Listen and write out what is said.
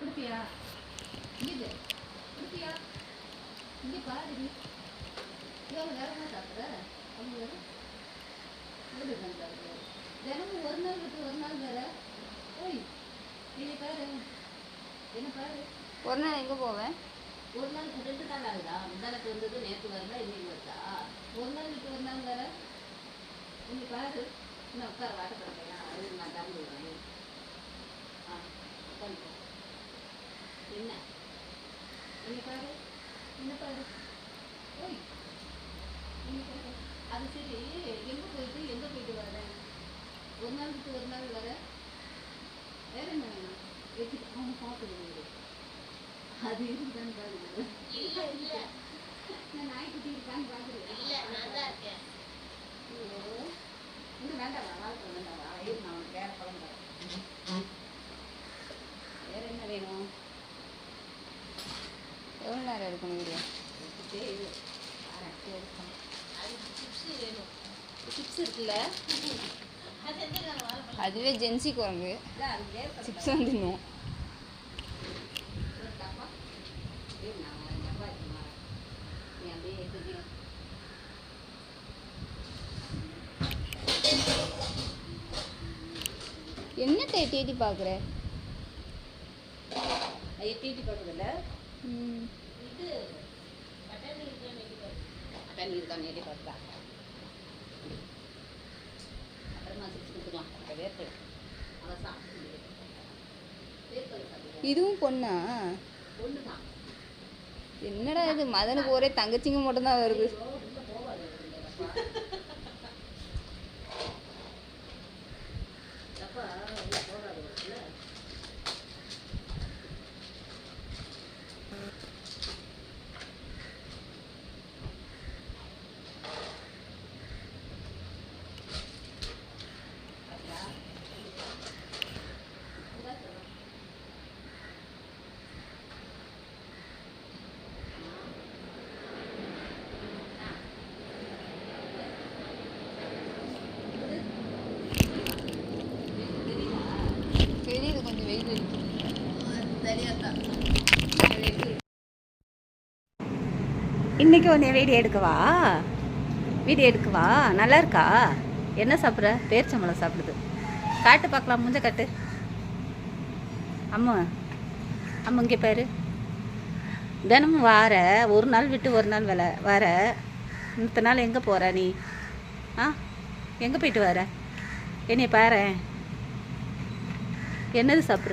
கொடுப்பியா? இங்கே கொடுப்பியா? இங்கே பாரு, எவ்வளோ நேரமாக சாப்பிட்ற? அவங்க வேறு எப்படி பண்ணுறாங்க? தினமும் ஒரு நாள் விட்டு ஒரு நாள் வேற. ஓய், நீ பாரு, என்ன பாரு. ஒரு நாள் எங்கே போவேன்? ஒரு நாள் 2 நாள் ஆகுதா? முந்தானத்து வந்தது, நேற்று வரல, இன்னைக்கு வருதா? ஒரு நாள் விட்டு ஒரு நாள் வேற. இங்கே பாரு, இன்னும் உட்கார வாட்டப்படுறேன். அது நான் திறந்து விடுறேன். ஆ, உட்காந்து என்ன இங்கே பாரு, என்ன பாரு. ஓய், இங்கே பாரு. அது சரி, எங்கே போயிட்டு வரேன்? ஒரு நாள் விட்டு ஒரு நாள் வர. வேற என்ன வேணும்? வச்சுட்டு அவனை பார்க்குறது அது இருக்குதான்னு பாருங்க. நான் நாய்க்குட்டி இருக்கான்னு பார்க்குறேன். இன்னும் வேண்டாவா? வாழ்க்கை வேண்டாவா? நான் அவனுக்கு வேற பழம் தரேன். வேற என்ன வேணும்? எவ்வளோ நேரம் இருக்கணும் வீடியோ? சிப்ஸ் இருக்குல்ல, அதுவே ஜென்சி குரங்கு சிப்ஸ் வந்துடணும். என்ன எட்டி பார்க்குற? எட்டி பார்க்குறதில்ல. இது பட்டாணி இருக்கான்னு எட்டி பார்க்குறா. அப்புறமா சிப்ஸ் கொடுத்துக்கலாம். வேர்க்கல் அதை சாப்பிட்டு வேர்க்கல் சாப்பிடுவேன். இதுவும் பொண்ணா? பொண்ணு தான். என்னடா இது, மதனுக்கு ஒரே தங்கச்சிங்க மட்டும்தான் வருது. தெரியுது, கொஞ்சம் வெயில் இருக்கு. இன்னைக்கு உன்னை வீடியோ எடுக்கவா? நல்லா இருக்கா? என்ன சாப்பிட்ற? பேரிச்சம்பழம் சாப்பிடுது. காட்டு பார்க்கலாம், முஞ்ச காட்டு. அம்மா இங்கே பாரு. தினமும் வார, ஒரு நாள் விட்டு ஒரு நாள் வர. இத்தனை நாள் எங்கே போகிற நீ? எங்கே போயிட்டு வர? என்னை பாரு, என்னது சாப்பிட்ற?